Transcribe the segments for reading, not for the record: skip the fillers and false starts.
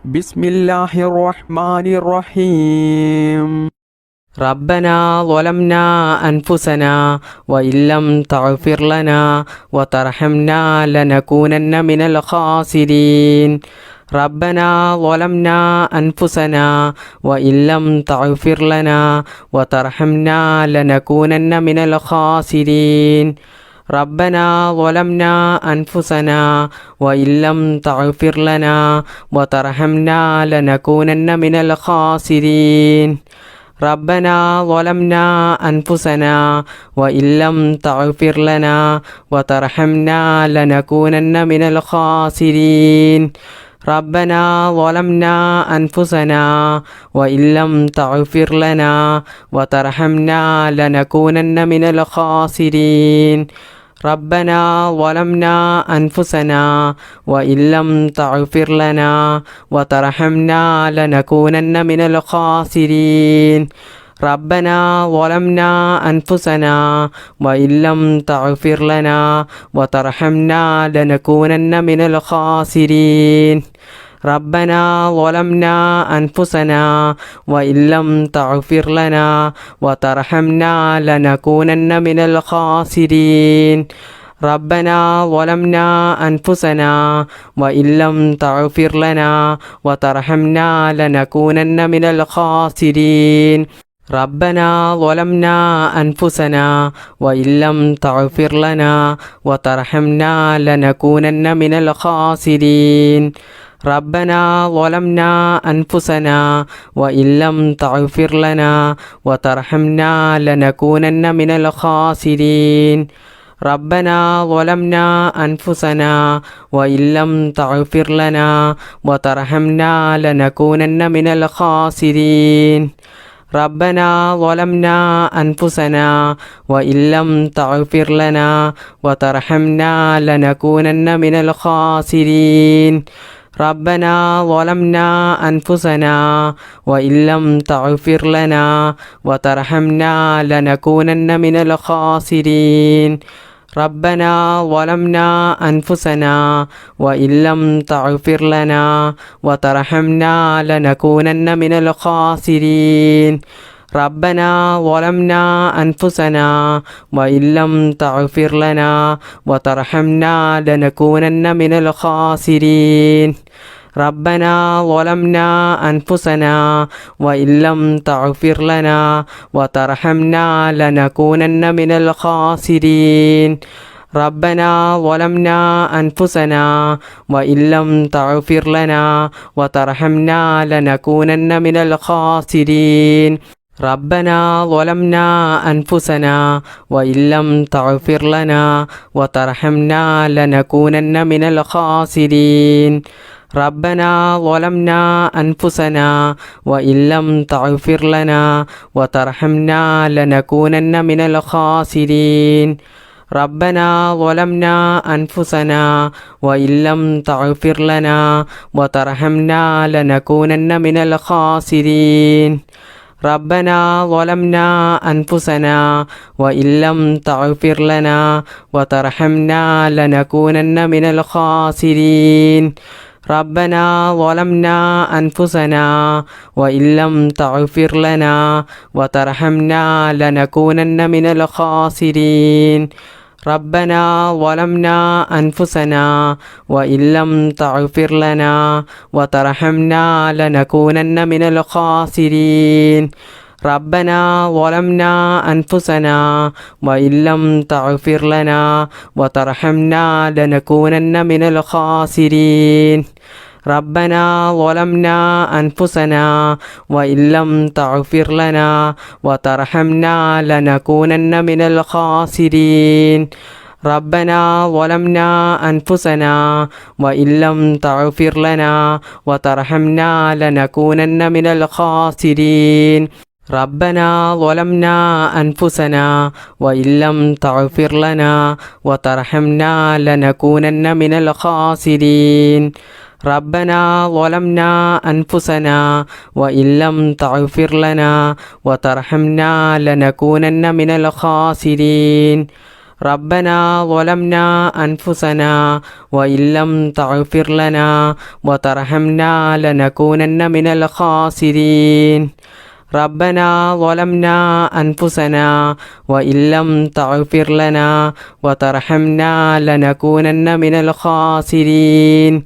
بسم الله الرحمن الرحيم. ربنا ظلمنا أنفسنا وإن لم تغفر لنا وترحمنا لنكونن من الخاسرين. ربنا ظلمنا أنفسنا وإن لم تغفر لنا وترحمنا لنكونن من الخاسرين. ربنا ظلمنا أنفسنا وإن لم تغفر لنا وترحمنا لنكونن من الخاسرين. ربنا ظلمنا أنفسنا وإن لم تغفر لنا وترحمنا لنكونن من الخاسرين. ربنا ظلمنا أنفسنا وإن لم تغفر لنا وترحمنا لنكونن من الخاسرين. ربنا ظلمنا أنفسنا وإن لم تغفر لنا وترحمنا لنكونن من الخاسرين. ربنا ظلمنا أنفسنا وإن لم تغفر لنا وترحمنا لنكونن من الخاسرين. ربنا ظلمنا أنفسنا وإن لم تغفر لنا وترحمنا لنكونن من الخاسرين. ربنا ظلمنا أنفسنا وإن لم تغفر لنا وترحمنا لنكونن من الخاسرين. ربنا ظلمنا أنفسنا وإن لم تغفر لنا وترحمنا لنكونن من الخاسرين. ربنا ظلمنا أنفسنا وإن لم تغفر لنا وترحمنا لنكونن من الخاسرين. ربنا ظلمنا أنفسنا وإن لم تغفر لنا وترحمنا لنكونن من الخاسرين. ربنا ظلمنا أنفسنا وإن لم تغفر لنا وترحمنا لنكونن من الخاسرين. ربنا ظلمنا أنفسنا وإن لم تغفر لنا وترحمنا لنكونن من الخاسرين. ربنا ظلمنا أنفسنا وإن لم تغفر لنا وترحمنا لنكونن من الخاسرين. ربنا ظلمنا أنفسنا وإن لم تغفر لنا وترحمنا لنكونن من الخاسرين. ربنا ظلمنا أنفسنا وإن لم تغفر لنا وترحمنا لنكونن من الخاسرين. ربنا ظلمنا أنفسنا وإن لم تغفر لنا وترحمنا لنكونن من الخاسرين. ربنا ظلمنا أنفسنا وإن لم تغفر لنا وترحمنا لنكونن من الخاسرين. ربنا ظلمنا أنفسنا وإن لم تغفر لنا وترحمنا لنكونن من الخاسرين. ربنا ظلمنا أنفسنا وإن لم تغفر لنا وترحمنا لنكونن من الخاسرين. ربنا ظلمنا أنفسنا وإن لم تغفر لنا وترحمنا لنكونن من الخاسرين. ربنا ظلمنا أنفسنا وإن لم تغفر لنا وترحمنا لنكونن من الخاسرين. ربنا ظلمنا أنفسنا وإن لم تغفر لنا وترحمنا لنكونن من الخاسرين. ربنا ظلمنا أنفسنا وإن لم تغفر لنا وترحمنا لنكونن من الخاسرين. ربنا ظلمنا أنفسنا وإن لم تغفر لنا وترحمنا لنكونن من الخاسرين. ربنا ظلمنا أنفسنا وإن لم تغفر لنا وترحمنا لنكونن من الخاسرين. ربنا ظلمنا أنفسنا وإن لم تغفر لنا وترحمنا لنكونن من الخاسرين. ربنا ظلمنا أنفسنا وإن لم تغفر لنا وترحمنا لنكونن من الخاسرين. ربنا ظلمنا أنفسنا وإن لم تغفر لنا وترحمنا لنكونن من الخاسرين ربنا ظلمنا أنفسنا وإن لم تغفر لنا وترحمنا لنكونن من الخاسرين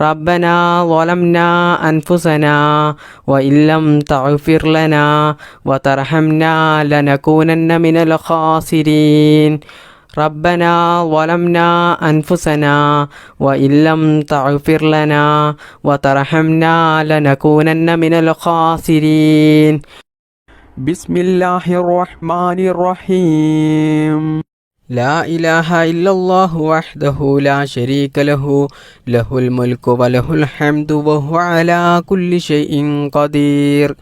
ربنا ظلمنا أنفسنا وإن لم تغفر لنا وترحمنا لنكونن من الخاسرين ربنا ظلمنا أنفسنا وإن لم تغفر لنا وترحمنا لنكونن من الخاسرين بسم الله الرحمن الرحيم لا إله إلا الله وحده لا شريك له له الملك وله الحمد وهو على كل شيء قدير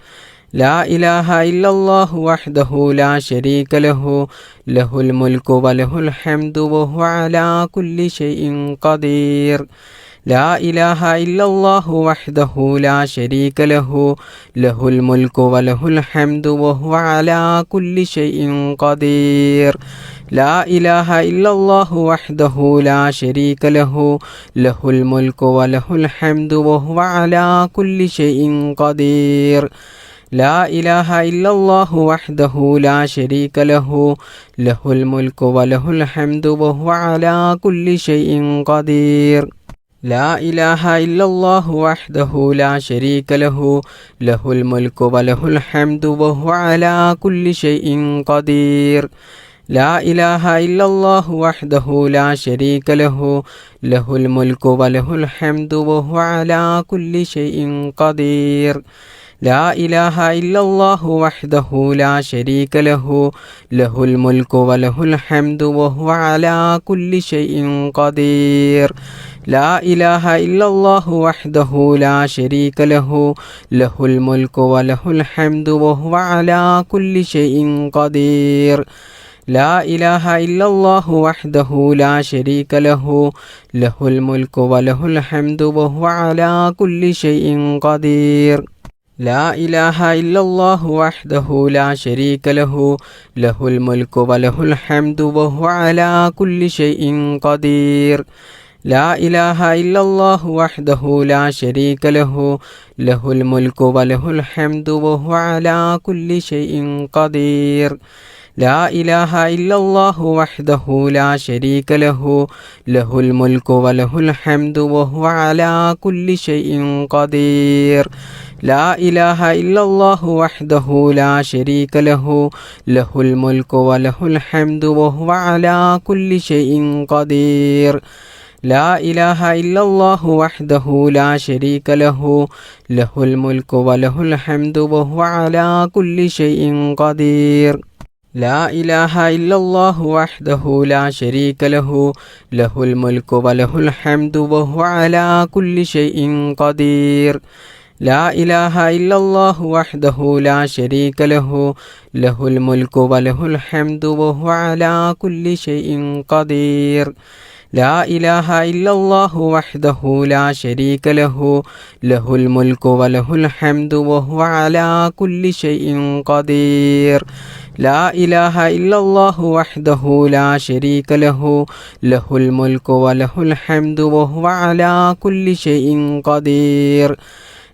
لا إله إلا الله وحده لا شريك له له الملك وله الحمد وهو على كل شيء قدير لا إله إلا الله وحده لا شريك له له الملك وله الحمد وهو على كل شيء قدير لا إله إلا الله وحده لا شريك له له الملك وله الحمد وهو على كل شيء قدير لا إله إلا الله وحده لا شريك له له الملك وله الحمد وهو على كل شيء قدير لا إله إلا الله وحده لا شريك له له الملك وله الحمد وهو على كل شيء قدير لا إله إلا الله وحده لا شريك له له الملك وله الحمد وهو على كل شيء قدير لا إله إلا الله وحده لا شريك له له الملك وله الحمد وهو على كل شيء قدير لا إله إلا الله وحده لا شريك له له الملك وله الحمد وهو على كل شيء قدير لا إله إلا الله وحده لا شريك له له الملك وله الحمد وهو على كل شيء قدير لا إله إلا الله وحده لا شريك له له الملك وله الحمد وهو على كل شيء قدير لا إله إلا الله وحده لا شريك له له الملك وله الحمد وهو على كل شيء قدير لا إله إلا الله وحده لا شريك له له الملك وله الحمد وهو على كل شيء قدير لا إله إلا الله وحده لا شريك له له الملك وله الحمد وهو على كل شيء قدير لا إله إلا الله وحده لا شريك له له الملك وله الحمد وهو على كل شيء قدير لا إله إلا الله وحده لا شريك له له الملك وله الحمد وهو على كل شيء قدير لا إله إلا الله وحده لا شريك له له الملك وله الحمد وهو على كل شيء قدير لا إله إلا الله وحده لا شريك له له الملك وله الحمد وهو على كل شيء قدير لا إله إلا الله وحده لا شريك له له الملك وله الحمد وهو على كل شيء قدير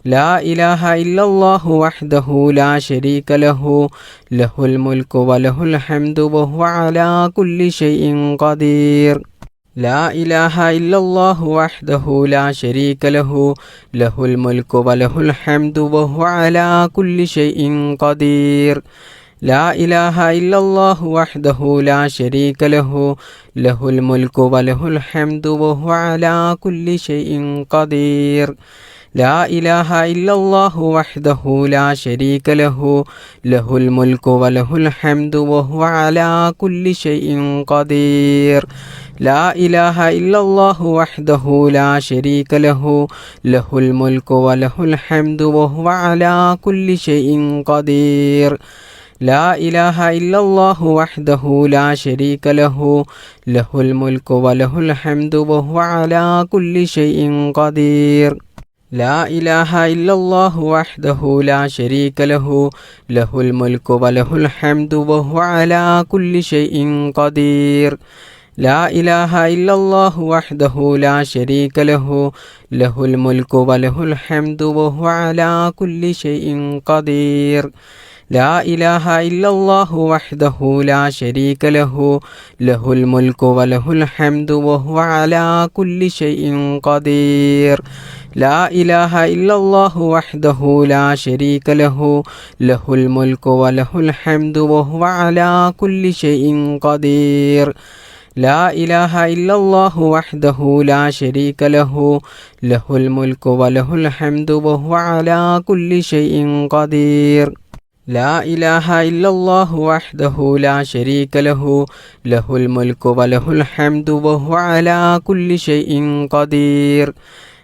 لا إله إلا الله وحده لا شريك له له الملك وله الحمد وهو على كل شيء قدير لا إله إلا الله وحده لا شريك له له الملك وله الحمد وهو على كل شيء قدير لا إله إلا الله وحده لا شريك له له الملك وله الحمد وهو على كل شيء قدير لا إله إلا الله وحده لا شريك له له الملك وله الحمد وهو على كل شيء قدير لا إله إلا الله وحده لا شريك له له الملك وله الحمد وهو على كل شيء قدير لا إله إلا الله وحده لا شريك له له الملك وله الحمد وهو على كل شيء قدير لا إله إلا الله وحده لا شريك له له الملك وله الحمد وهو على كل شيء قدير لا إله إلا الله وحده لا شريك له له الملك وله الحمد وهو على كل شيء قدير لا إله إلا الله وحده لا شريك له له الملك وله الحمد وهو على كل شيء قدير لا إله إلا الله وحده لا شريك له له الملك وله الحمد وهو على كل شيء قدير لا إله إلا الله وحده لا شريك له له الملك وله الحمد وهو على كل شيء قدير لا إله إلا الله وحده لا شريك له له الملك وله الحمد وهو على كل شيء قدير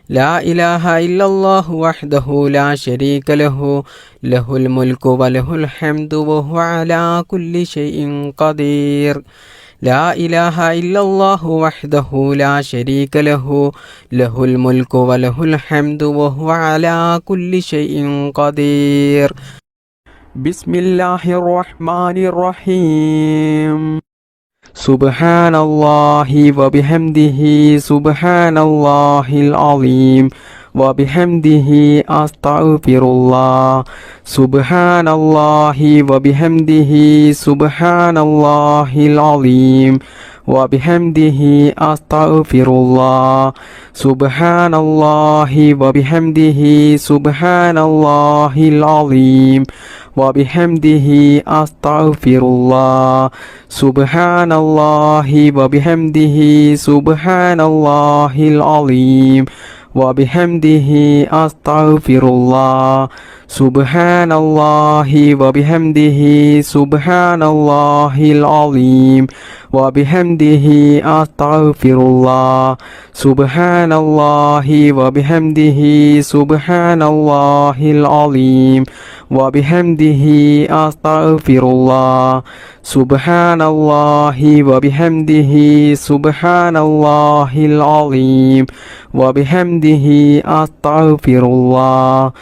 لا إله إلا الله وحده لا شريك له له الملك وله الحمد وهو على كل شيء قدير لا إله إلا الله وحده لا شريك له له الملك وله الحمد وهو على كل شيء قدير بسم الله الرحمن الرحيم سبحان الله وبحمده سبحان الله العظيم وبحمده أستغفر الله سبحان الله وبحمده سبحان الله العظيم وبحمده أستغفر الله سبحان الله وبحمده سبحان الله العظيم وبحمده أستغفر الله سبحان الله وبحمده سبحان الله العظيم وبحمده أستغفر الله سبحان الله وبحمده سبحان الله العظيم وبحمده أستغفر الله سبحان الله وبحمده سبحان الله العظيم وبحمده أستغفر الله سبحان الله وبحمده سبحان الله العظيم وبحمده أستغفر الله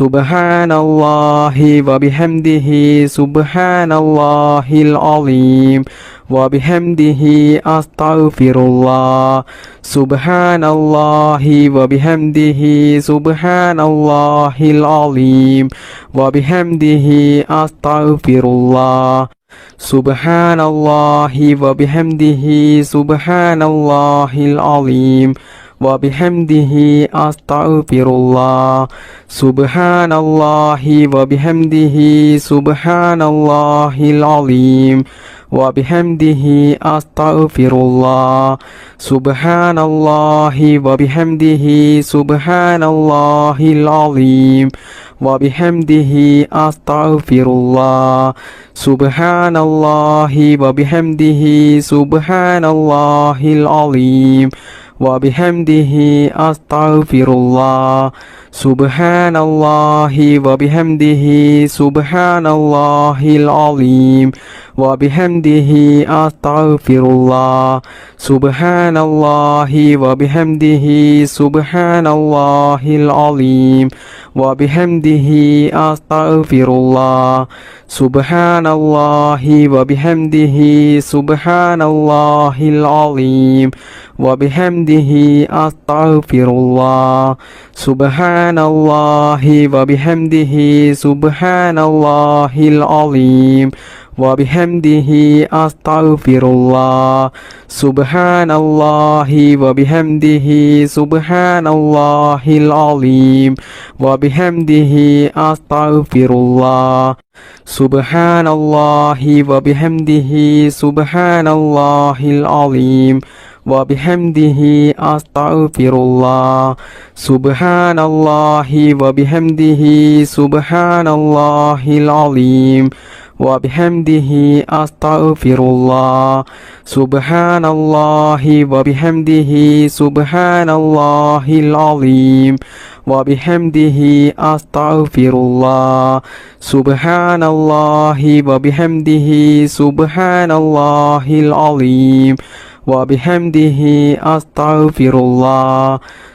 سبحان الله وبحمده سبحان الله العظيم وبحمده أستغفر الله سبحان الله وبحمده سبحان الله العظيم وبحمده أستغفر الله سبحان الله وبحمده سبحان الله العظيم وبحمده أستغفر الله سبحان الله وبحمده سبحان الله العظيم وبحمده أستغفر الله سبحان الله وبحمده سبحان الله العظيم وبحمده أستغفر الله سبحان الله وبحمده سبحان الله العظيم وبحمده أستغفر الله سبحان الله وبحمده سبحان الله العظيم وبحمده أستغفر الله سبحان الله وبحمده سبحان الله العظيم وبحمده أستغفر الله سبحان الله وبحمده سبحان الله العظيم وبحمده أستغفر الله سبحان الله وبحمده سبحان الله العظيم وبحمده أستغفر الله سبحان الله وبحمده سبحان الله العظيم وبحمده أستغفر الله سبحان الله وبحمده سبحان الله العظيم وبحمده أستغفر الله سبحان الله وبحمده سبحان الله العظيم وبحمده أستغفر الله سبحان الله وبحمده سبحان الله العظيم وبحمده أستغفر الله سبحان الله وبحمده سبحان الله العظيم وبحمده أستغفر الله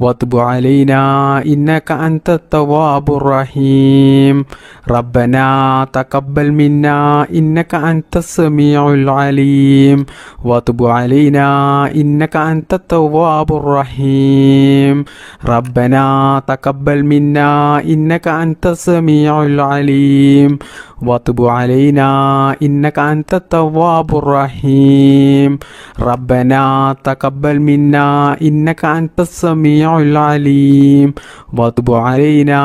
وتب علينا إنك أنت التواب الرحيم ربنا تقبل منا إنك أنت السميع العليم وتب علينا إنك أنت التواب الرحيم ربنا تقبل منا إنك أنت السميع العليم وتب علينا إنك أنت التواب الرحيم ربنا تقبل منا إنك أنت السميع العليم وتب علينا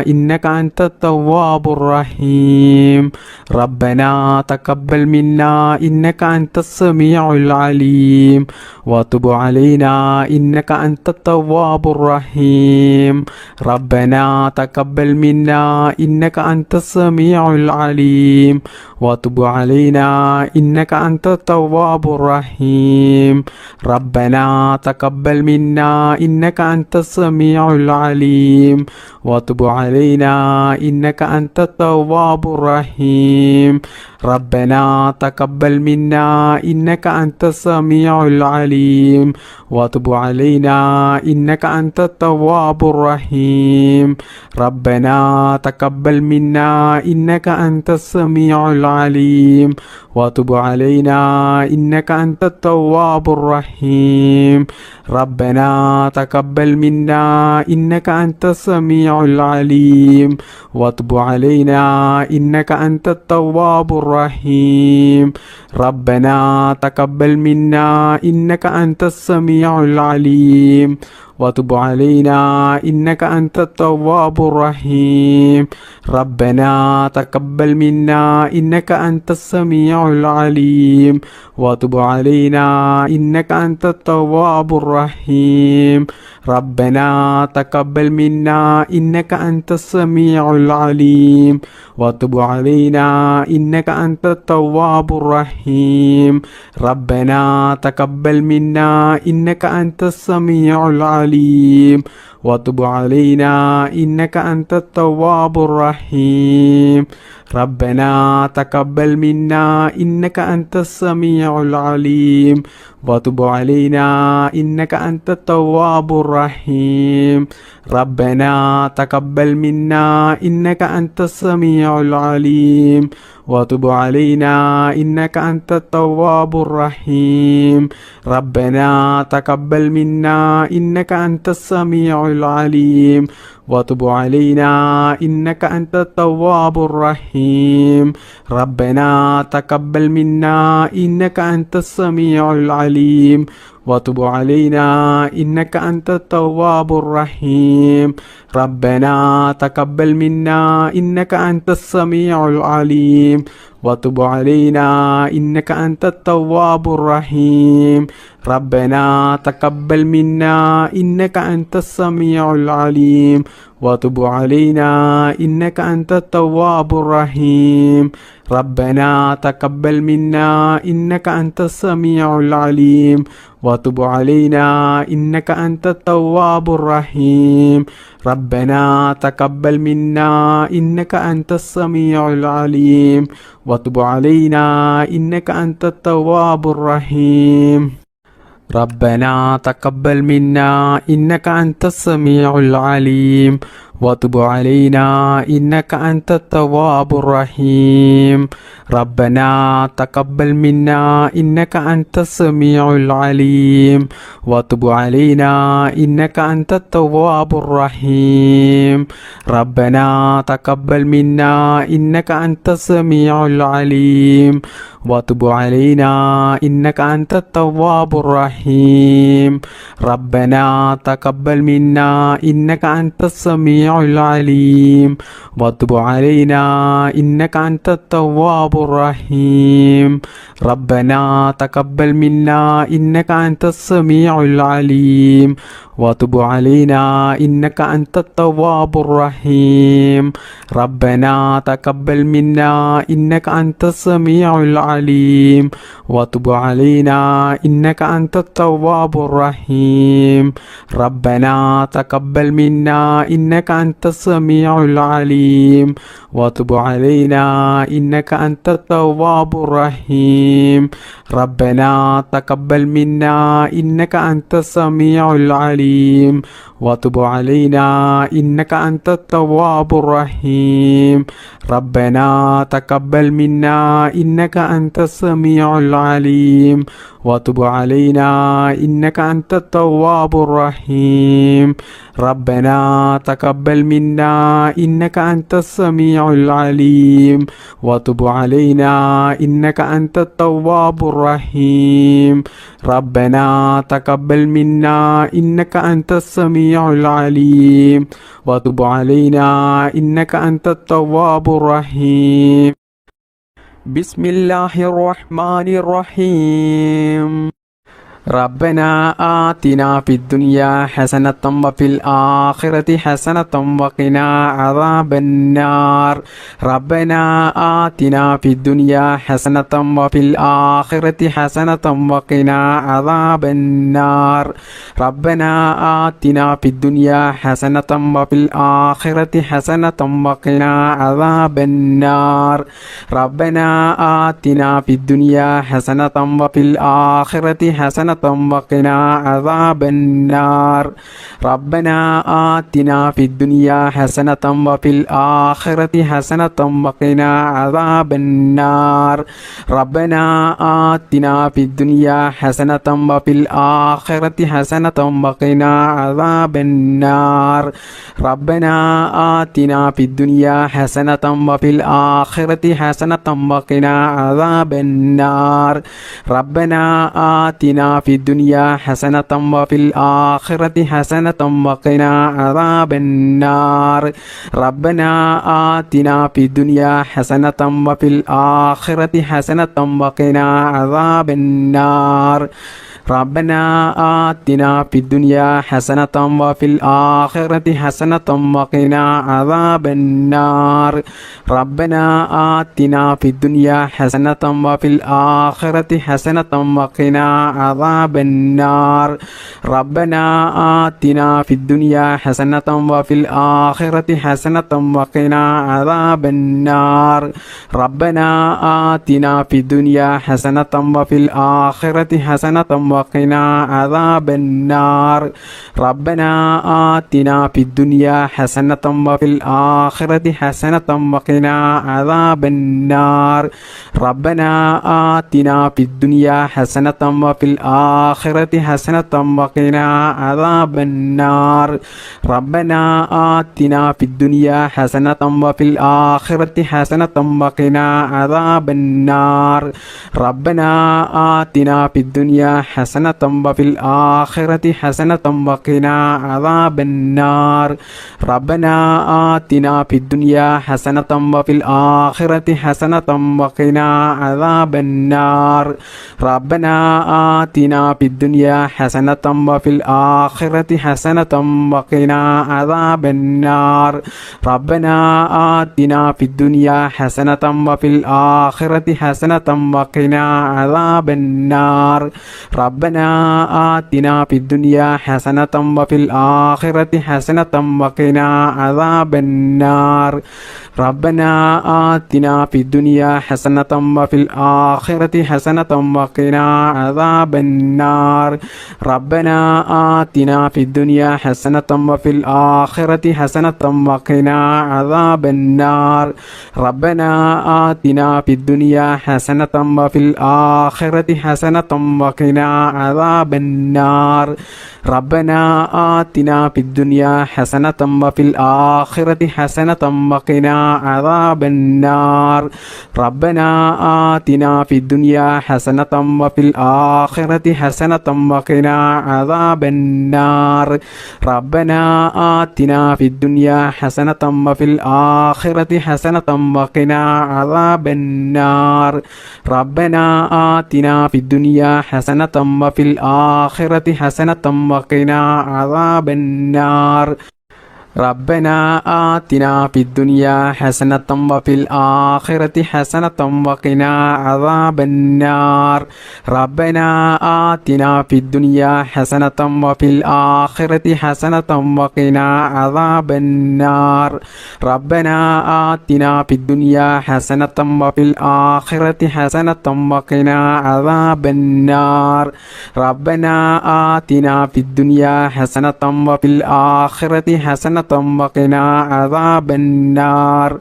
إنك أنت التواب الرحيم ربنا تقبل منا إنك أنت السميع العليم وتب علينا إنك أنت التواب الرحيم ربنا تقبل منا إنك أنت السميع العليم وتب علينا إنك أنت التواب الرحيم ربنا تقبل منا إنك أنت السميع العليم وتب علينا إنك أنت التواب الرحيم ربنا تقبل منا إنك أنت السميع العليم وتب علينا إنك أنت التواب الرحيم ربنا تقبل منا إنك أنت السميع العليم وتب علينا إنك أنت التواب الرحيم ربنا تقبل منا إنك أنت السميع العليم وتب علينا إنك أنت التواب الرحيم ربنا تقبل منا إنك أنت السميع العليم وتب علينا إنك أنت التواب الرحيم ربنا تقبل منا إنك أنت السميع العليم وتب علينا إنك أنت التواب الرحيم ربنا تقبل منا إنك أنت السميع العليم وتب علينا إنك أنت التواب الرحيم ربنا تقبل منا إنك أنت السميع العليم وتب علينا إنك أنت التواب الرحيم ربنا تقبل منا إنك أنت السميع العليم وتب علينا إنك أنت التواب الرحيم ربنا تقبل منا إنك أنت السميع العليم وتب علينا إنك أنت التواب الرحيم ربنا تقبل منا إنك أنت السميع العليم وتب علينا إنك أنت التواب الرحيم ربنا تقبل منا إنك أنت السميع العليم وتب علينا إنك أنت التواب الرحيم ربنا تقبل منا إنك أنت السميع العليم وتب علينا إنك أنت التواب الرحيم ربنا تقبل منا إنك أنت السميع العليم وتب علينا إنك أنت التواب الرحيم ربنا تقبل منا إنك أنت السميع العليم وتب علينا إنك أنت التواب الرحيم ربنا تقبل منا إنك أنت السميع العليم وتب علينا إنك أنت التواب الرحيم ربنا تقبل منا إنك أنت السميع العليم وتب علينا إنك أنت التواب الرحيم ربنا تقبل منا إنك أنت السميع العليم وتب علينا إنك أنت التواب الرحيم ربنا تقبل منا إنك أنت السميع العليم وتب علينا إنك أنت التواب الرحيم ربنا تقبل منا إنك أنت السميع العليم وتب علينا إنك أنت التواب الرحيم ربنا تقبل منا إنك أنت السميع العليم وتب علينا إنك أنت التواب الرحيم ربنا تقبل منا إنك أنت السميع العليم وتب علينا إنك أنت التواب الرحيم ربنا تقبل منا إنك أنت السميع العليم وتب علينا إنك أنت التواب الرحيم ربنا تقبل منا إنك أنت السميع العليم وتب علينا إنك أنت التواب الرحيم ربنا تقبل منا إنك أنت السميع العليم وتب علينا إنك أنت التواب الرحيم ربنا تقبل منا إنك أنت السميع العليم وتب علينا إنك أنت التواب الرحيم ربنا تقبل منا إنك أنت السميع العليم وتب علينا إنك أنت التواب الرحيم بسم الله الرحمن الرحيم ربنا آتنا في الدنيا حسنة وفي الآخرة حسنة وقنا عذاب النار ربنا آتنا في الدنيا حسنة وفي الآخرة حسنة وقنا عذاب النار ربنا آتنا في الدنيا حسنة وفي الآخرة حسنة وقنا عذاب النار ربنا آتنا في الدنيا حسنة وفي الآخرة حسنة وقنا عذاب النار ربنا آتنا في الدنيا حسنة وفي الآخرة حسنة وقنا عذاب النار ربنا آتنا في الدنيا حسنة وفي الآخرة حسنة وقنا عذاب النار ربنا آتنا في الدنيا حسنة وفي الآخرة حسنة وقنا عذاب النار ربنا آتنا في الدنيا حسنة وفي الآخرة حسنة وقنا عذاب النار ربنا آتنا في الدنيا حسنة وفي الآخرة حسنة وقنا عذاب النار ربنا آتنا في الدنيا حسنة وفي الآخرة حسنة وقنا عذاب النار ربنا آتنا في الدنيا حسنة وفي الآخرة حسنة وقنا عذاب النار ربنا آتنا في الدنيا حسنة وفي الآخرة حسنة وقنا عذاب النار ربنا آتنا في الدنيا حسنة وفي الآخرة حسنة وقنا عذاب النار ربنا آتنا في الدنيا حسنة وفي الآخرة حسنة وقنا عذاب النار ربنا آتنا في الدنيا حسنة وفي الآخرة حسنة وقنا عذاب النار ربنا آتنا في الدنيا حسنة وفي الآخرة حسنة وقنا عذاب النار ربنا آتنا في الدنيا حسنة وفي الآخرة حسنة وقنا عذاب النار ربنا آتنا في الدنيا حسنة وفي الآخرة حسنة وقنا عذاب النار ربنا آتنا في الدنيا حسنة وفي الآخرة حسنة وقنا عذاب النار ربنا آتنا في الدنيا حسنة وفي الآخرة حسنة وقنا عذاب النار ربنا آتنا في الدنيا حسنة وفي الآخرة حسنة وقنا عذاب النار ربنا آتنا في الدنيا حسنة وفي الآخرة حسنة وقنا عذاب النار ربنا آتنا في الدنيا حسنة وفي الآخرة حسنة وقنا عذاب النار ربنا آتنا في الدنيا حسنة وفي الآخرة حسنة وقنا عذاب النار ربنا آتنا في الدنيا حسنة وفي الآخرة حسنة وقنا عذاب النار ربنا آتنا في الدنيا حسنة وفي الآخرة حسنة وقنا عذاب النار ربنا آتنا في الدنيا حسنة وفي الآخرة حسنة وقنا عذاب النار ربنا آتنا في الدنيا حسنة وفي الآخرة حسنة وقنا عذاب النار ربنا آتنا في الدنيا حسنة وفي الآخرة حسنة وقنا عذاب النار ربنا آتنا في الدنيا حسنة وفي الآخرة حسنة وقنا عذاب النار ربنا آتنا في الدنيا حسنة وفي الآخرة حسنة وقنا عذاب النار ربنا آتنا في الدنيا حسنة وفي الآخرة حسنة وقنا عذاب النار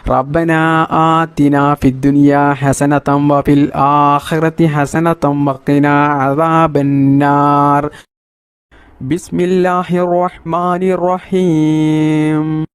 ربنا آتنا في الدنيا حسنة وفي الآخرة حسنة وقنا عذاب النار بسم الله الرحمن الرحيم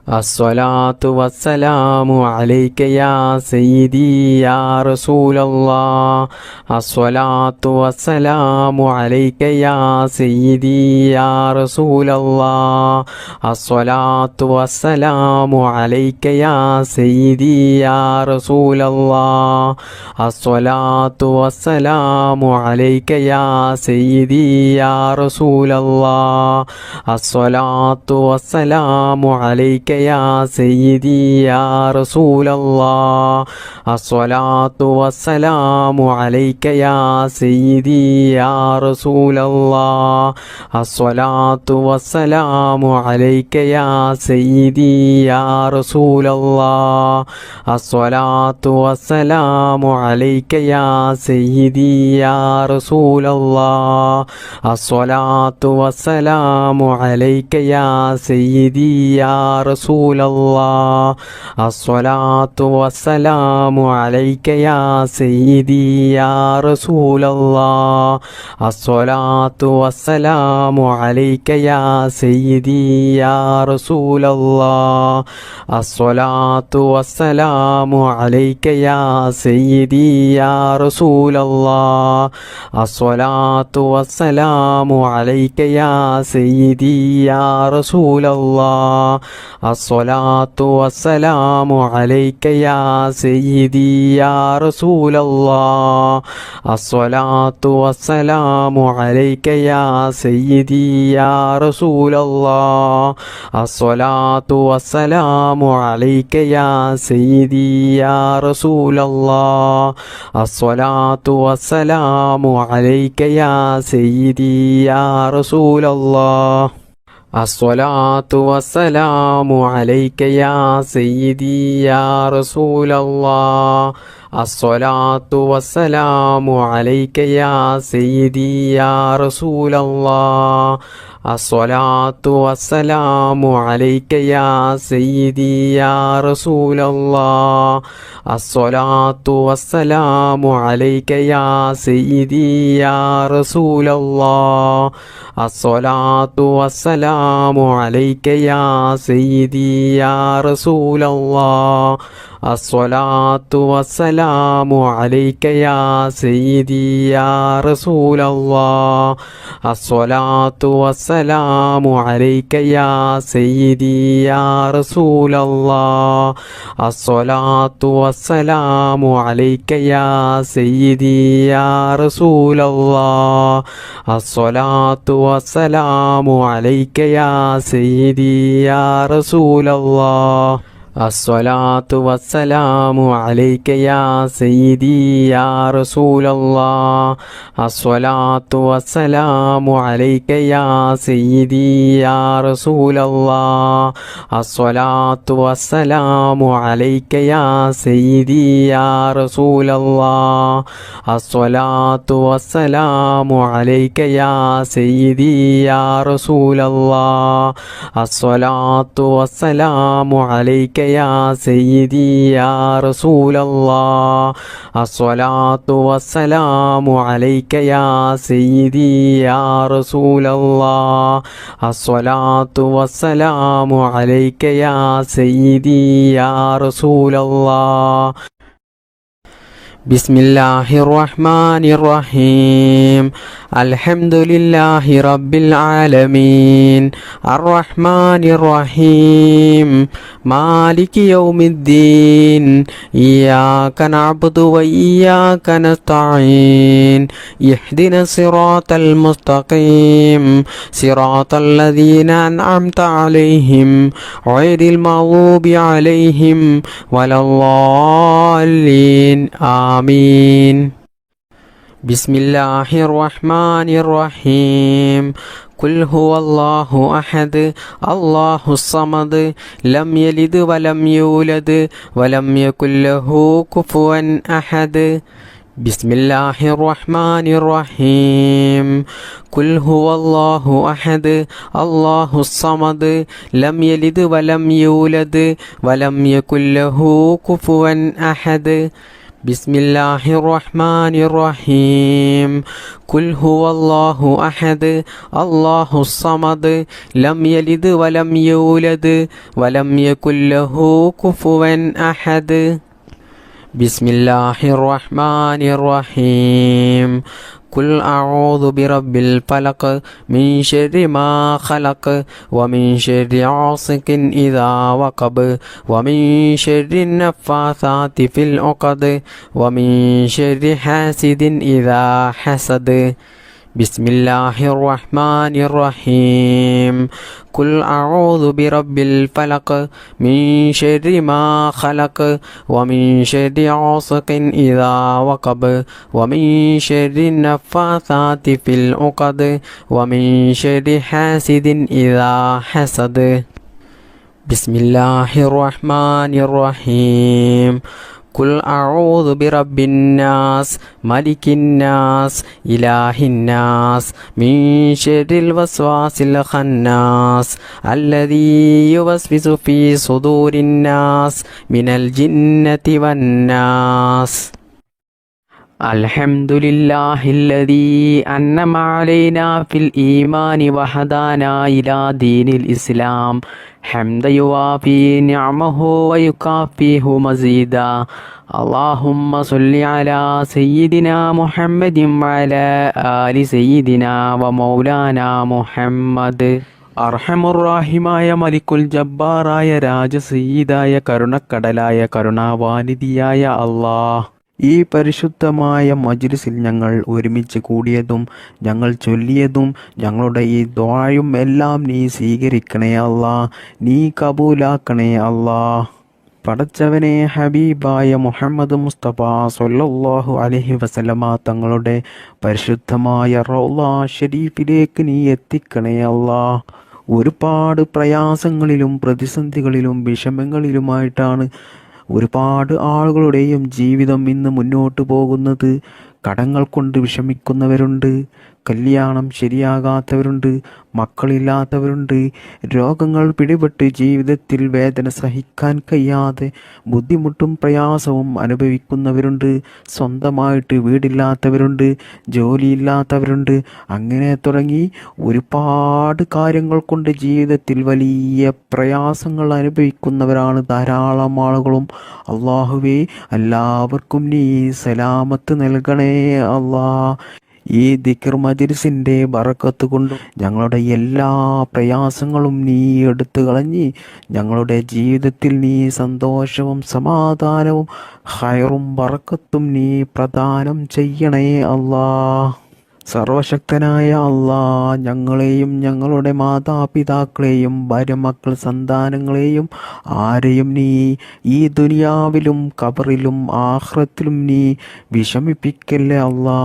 الصلاة والسلام عليك يا سيدي يا رسول الله الصلاة والسلام عليك يا سيدي يا رسول الله الصلاة والسلام عليك يا سيدي يا رسول الله الصلاة والسلام عليك يا سيدي يا رسول الله الصلاة والسلام عليك يا سيدي يا رسول الله الصلاة والسلام عليك يا سيدي يا رسول الله الصلاة والسلام عليك يا سيدي يا رسول الله الصلاة والسلام عليك يا سيدي يا رسول الله الصلاة والسلام عليك يا سيدي يا رسول الله الصلاة والسلام عليك يا سيدي يا رسول الله الصلاة والسلام عليك يا سيدي يا رسول الله الصلاة والسلام عليك يا سيدي يا رسول الله الصلاة والسلام عليك يا سيدي يا رسول الله الصلاة والسلام عليك يا سيدي يا رسول الله الصلاة والسلام عليك يا سيدي يا رسول الله الصلاة والسلام عليك يا سيدي يا رسول الله الصلاة والسلام عليك يا سيدي يا رسول الله الصلاة والسلام عليك يا سيدي يا رسول الله الصلاة والسلام عليك يا سيدي يا رسول الله الصلاة والسلام عليك يا سيدي يا رسول الله الصلاة والسلام عليك يا سيدي يا رسول الله الصلاة والسلام عليك يا سيدي يا رسول الله الصلاة والسلام عليك يا سيدي يا رسول الله الصلاة والسلام عليك يا سيدي يا رسول الله الصلاة والسلام عليك يا سيدي يا رسول الله الصلاة والسلام عليك يا سيدي يا رسول الله الصلاة والسلام عليك يا سيدي يا رسول الله الصلاة والسلام عليك يا سيدي يا رسول الله الصلاة والسلام عليك يا سيدي يا رسول الله الصلاة والسلام عليك يا سيدي يا رسول الله الصلاة والسلام عليك يا سيدي يا رسول الله الصلاة والسلام عليك يا سيدي يا رسول الله الصلاة والسلام عليك يا سيدي يا رسول الله ബിസ്മില്ലാഹിർ റഹ്മാനിർ റഹീം അൽഹംദുലില്ലാഹി റബ്ബിൽ ആലമീൻ അർറഹ്മാനിർ റഹീം മാലികി യൗമിദ്ദീൻ ഇയ്യാക നഅ്ബുദു വ ഇയ്യാക നസ്തഈൻ ഇഹ്ദിനസ് സിറാത്തൽ മുസ്തഖീം സിറാത്തൽ ലദീന അൻഅംത അലൈഹിം ഗൈറിൽ മഗ്ദൂബി അലൈഹിം വലദ്ദാല്ലീൻ ആമീൻ. ബിസ്മില്ലാഹിർ റഹ്മാനിർ റഹീം ഖുൽ ഹുവല്ലാഹു അഹദ് അല്ലാഹുസ് സമദ് ലം യലിദ് വലം യൂലദ് വലം യകുൽ ലഹു കുഫുവൻ അഹദ്. ബിസ്മില്ലാഹിർ റഹ്മാനിർ റഹീം ഖുൽ ഹുവല്ലാഹു അഹദ് അല്ലാഹുസ് സമദ് ലം യലിദ് വലം യൂലദ് വലം യകുൽ ലഹു കുഫുവൻ അഹദ്. ബിസ്മില്ലാഹിർ റഹ്മാനിർ റഹീം ഖുൽ ഹുവല്ലാഹു അഹദ് അല്ലാഹുസ് സമദ് ലം യലിദ് വലം യൂലദ് വലം യകുൽ ലഹു കുഫുവൻ അഹദ്. ബിസ്മില്ലാഹിർ റഹ്മാനിർ റഹീം ഖുൽ അഊദു ബിറബ്ബിൽ ഫലഖ് മിൻ ശർരി മാ ഖലഖ് വമിൻ ശർരി ഗാസിഖിൻ ഇദാ വഖബ് വമിൻ ശർരി നഫ്ഫാസാതി ഫിൽ ഉഖദ് വമിൻ ശർരി ഹാസിദിൻ ഇദാ ഹസദ്. ബിസ്മില്ലാഹിർ റഹ്മാനിർ റഹീം ഖുൽ അഊദു ബിറബ്ബിൽ ഫലഖ് മിൻ ശർരി മാ ഖലഖ് വമിൻ ശർരി ഗാസിഖിൻ ഇദാ വഖബ് വമിൻ ശർരി നഫ്ഫാസാതി ഫിൽ ഉഖദ് വമിൻ ശർരി ഹാസിദിൻ ഇദാ ഹസദ്. ബിസ്മില്ലാഹിർ റഹ്മാനിർ റഹീം ഖുൽ അഊദു ബിറബ്ബിന്നാസ് മലിക്കിന്നാസ് ഇലാഹിന്നാസ് മിൻ ശർരിൽ വസ്വാസിൽ ഖന്നാസ് അല്ലദീ യുവസ്വിസു ഫീ സുദൂരിന്നാസ് മിനൽ ജിന്നതി വന്നാസ്. അൽഹംദുലില്ലാഹില്ലദീ അൻഅമ അലൈനാ ഫിൽ ഈമാനി വഹദാനാ ഇലാ ദീനിൽ ഇസ്ലാം ഹംദ യുവാഫി നിഅമഹു വയുകാഫിഹു മസീദാ. അല്ലാഹുമ്മ സ്വല്ലി അലാ സയ്യിദിനാ മുഹമ്മദിൻ വഅലാ ആലി സയ്യിദിനാ വമൗലാനാ മുഹമ്മദ്. അർഹമുർറാഹിമായ മലിക്കുൽ ജബ്ബാറായ രാജസയ്യിദായ കരുണക്കടലായ കരുണാവാനിധിയായ അല്ലാഹ്, ഈ പരിശുദ്ധമായ മജ്ലിസിൽ ഞങ്ങൾ ഒരുമിച്ച് കൂടിയതും ഞങ്ങൾ ചൊല്ലിയതും ഞങ്ങളുടെ ഈ ദുആയും എല്ലാം നീ സ്വീകരിക്കണേ അല്ലാ, നീ കബൂലാക്കണേ അല്ലാ. പടച്ചവനെ, ഹബീബായ മുഹമ്മദ് മുസ്തഫ സ്വല്ലല്ലാഹു അലൈഹി വസല്ലമ തങ്ങളുടെ പരിശുദ്ധമായ റൗള ഷരീഫിലേക്ക് നീ എത്തിക്കണേ അല്ലാ. ഒരുപാട് പ്രയാസങ്ങളിലും പ്രതിസന്ധികളിലും വിഷമങ്ങളിലുമായിട്ടാണ് ഒരുപാട് ആളുകളുടെയും ജീവിതം ഇന്ന് മുന്നോട്ട് പോകുന്നത്. കടങ്ങൾ കൊണ്ട് വിഷമിക്കുന്നവരുണ്ട്, കല്യാണം ശരിയാകാത്തവരുണ്ട്, മക്കളില്ലാത്തവരുണ്ട്, രോഗങ്ങൾ പിടിപെട്ട് ജീവിതത്തിൽ വേദന സഹിക്കാൻ കഴിയാതെ ബുദ്ധിമുട്ടും പ്രയാസവും അനുഭവിക്കുന്നവരുണ്ട്, സ്വന്തമായിട്ട് വീടില്ലാത്തവരുണ്ട്, ജോലിയില്ലാത്തവരുണ്ട്, അങ്ങനെ തുടങ്ങി ഒരുപാട് കാര്യങ്ങൾ കൊണ്ട് ജീവിതത്തിൽ വലിയ പ്രയാസങ്ങൾ അനുഭവിക്കുന്നവരാണ് ധാരാളം ആളുകളും. അല്ലാഹുവേ, എല്ലാവർക്കും നീ സലാമത്ത് നൽകണേ അല്ലാ. ഈ ദിക്ർ മജ്ലിസിൻ്റെ ബറക്കത്ത് കൊണ്ടും ഞങ്ങളുടെ എല്ലാ പ്രയാസങ്ങളും നീ എടുത്തു കളഞ്ഞ് ഞങ്ങളുടെ ജീവിതത്തിൽ നീ സന്തോഷവും സമാധാനവും ഖൈറും ബറക്കത്തും നീ പ്രദാനം ചെയ്യണേ അല്ലാ. സർവശക്തനായ അല്ലാ, ഞങ്ങളെയും ഞങ്ങളുടെ മാതാപിതാക്കളെയും ഭാര്യ മക്കൾ സന്താനങ്ങളെയും ആരെയും നീ ഈ ദുനിയാവിലും ഖബറിലും ആഖിറത്തിലും നീ വിഷമിപ്പിക്കല്ലേ അല്ലാ.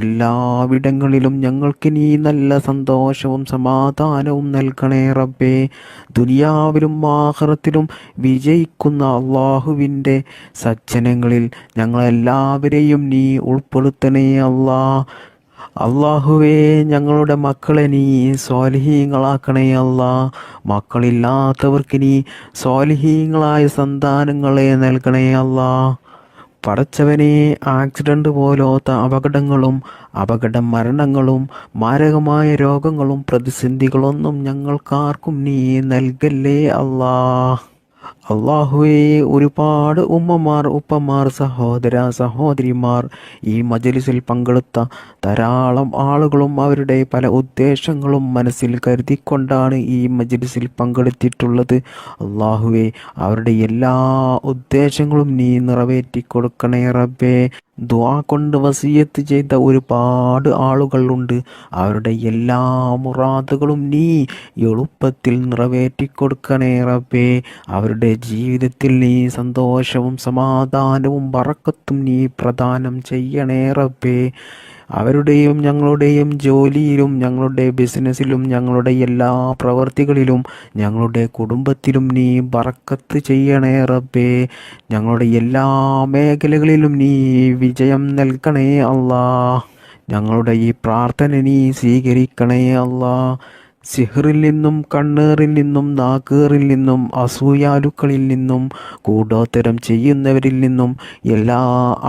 എല്ലാവിടങ്ങളിലും ഞങ്ങൾക്ക് നീ നല്ല സന്തോഷവും സമാധാനവും നൽകണേ റബ്ബേ. ദുനിയാവിലും ആഖിറത്തിലും വിജയിക്കുന്ന അള്ളാഹുവിൻ്റെ സജ്ജനങ്ങളിൽ ഞങ്ങളെല്ലാവരെയും നീ ഉൾപ്പെടുത്തണേ അല്ലാ. അല്ലാഹുവേ, ഞങ്ങളുടെ മക്കളെ നീ സ്വാലിഹീങ്ങളാക്കണേ അല്ലാ. മക്കളില്ലാത്തവർക്ക് നീ സ്വാലിഹീങ്ങളായ സന്താനങ്ങളെ നൽകണേ അല്ലാ. പടച്ചവനെ, ആക്സിഡന്റ് പോലത്തെ അപകടങ്ങളും അപകട മരണങ്ങളും മാരകമായ രോഗങ്ങളും പ്രതിസന്ധികളൊന്നും ഞങ്ങൾക്കാർക്കും നീ നൽകല്ലേ അല്ലാ. അള്ളാഹുവേ, ഒരുപാട് ഉമ്മമാർ, ഉപ്പമാർ, സഹോദര സഹോദരിമാർ ഈ മജ്‌ലിസിൽ പങ്കെടുത്ത ധാരാളം ആളുകളും അവരുടെ പല ഉദ്ദേശങ്ങളും മനസ്സിൽ കരുതിക്കൊണ്ടാണ് ഈ മജ്‌ലിസിൽ പങ്കെടുത്തിട്ടുള്ളത്. അള്ളാഹുവേ, അവരുടെ എല്ലാ ഉദ്ദേശങ്ങളും നീ നിറവേറ്റി കൊടുക്കണേ റബ്ബേ. ദുആ കൊണ്ട് വസിയത്ത് ചെയ്ത ഒരുപാട് ആളുകളുണ്ട്. അവരുടെ എല്ലാ മുറാദുകളും നീ എളുപ്പത്തിൽ നിറവേറ്റി കൊടുക്കണേ റബ്ബേ. അവരുടെ ജീവിതത്തിൽ നീ സന്തോഷവും സമാധാനവും ബറക്കത്തും നീ പ്രദാനം ചെയ്യണേ റബ്ബേ. അവരുടെയും ഞങ്ങളുടെയും ജോലിയിലും ഞങ്ങളുടെ ബിസിനസ്സിലും ഞങ്ങളുടെ എല്ലാ പ്രവർത്തികളിലും ഞങ്ങളുടെ കുടുംബത്തിലും നീ ബറക്കത്ത് ചെയ്യണേ റബ്ബേ. ഞങ്ങളുടെ എല്ലാ മേഖലകളിലും നീ വിജയം നൽകണേ അല്ലാ. ഞങ്ങളുടെ ഈ പ്രാർത്ഥന നീ സ്വീകരിക്കണേ അല്ലാ. സിഹ്റിൽ നിന്നും, കണ്ണേറിൽ നിന്നും, നാക്കേറിൽ നിന്നും, അസൂയാലുക്കളിൽ നിന്നും, കൂടോത്തരം ചെയ്യുന്നവരിൽ നിന്നും, എല്ലാ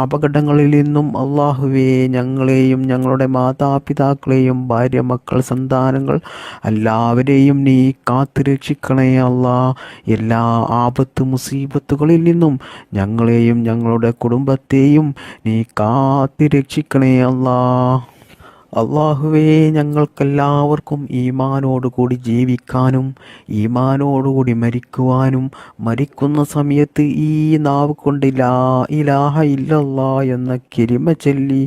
അപകടങ്ങളിൽ നിന്നും അള്ളാഹുവേ, ഞങ്ങളെയും ഞങ്ങളുടെ മാതാപിതാക്കളെയും ഭാര്യ, മക്കൾ, സന്താനങ്ങൾ എല്ലാവരെയും നീ കാത്തു രക്ഷിക്കണേ അല്ലാ. എല്ലാ ആപത്ത് മുസീബത്തുകളിൽ നിന്നും ഞങ്ങളെയും ഞങ്ങളുടെ കുടുംബത്തെയും നീ കാത്തു രക്ഷിക്കണേ അല്ലാ. അള്ളാഹുവേ, ഞങ്ങൾക്കെല്ലാവർക്കും ഈമാനോടുകൂടി ജീവിക്കാനും ഈമാനോടുകൂടി മരിക്കുവാനും മരിക്കുന്ന സമയത്ത് ഈ നാവ് കൊണ്ട് ലാ ഇലാഹ ഇല്ലല്ലാ എന്ന കലിമ ചൊല്ലി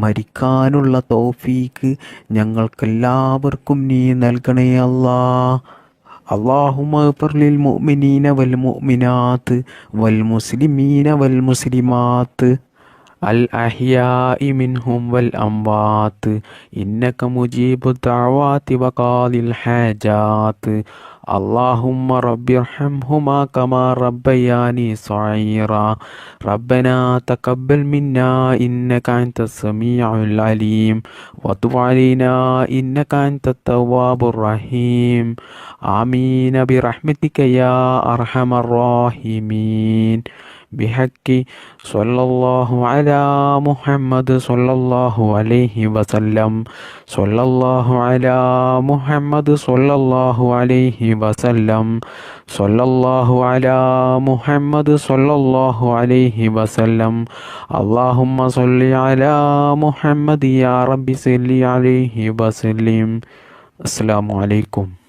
മരിക്കാനുള്ള തൗഫീക്ക് ഞങ്ങൾക്കെല്ലാവർക്കും നീ നൽകണേ അല്ലാ. അല്ലാഹുമ്മ ഗ്ഫിർ ലിൽ മുഅ്മിനീന വൽ മുഅ്മിനാത്ത് വൽ മുസ്ലിമീന വൽ മുസ്ലിമാത്ത് الأحياء منهم والأموات إنك مجيب الدعوات وقاضي الحاجات اللهم رب ارحمهما كما ربياني صغيرا ربنا تقبل منا إنك أنت السميع العليم وتب علينا إنك أنت التواب الرحيم آمين برحمتك يا أرحم الراحمين بحق صلى الله على محمد صلى الله عليه وسلم صلى الله على محمد صلى الله عليه وسلم صلى الله على محمد صلى الله عليه وسلم اللهم صل على محمد يا رب صل عليه وسلم. السلام عليكم.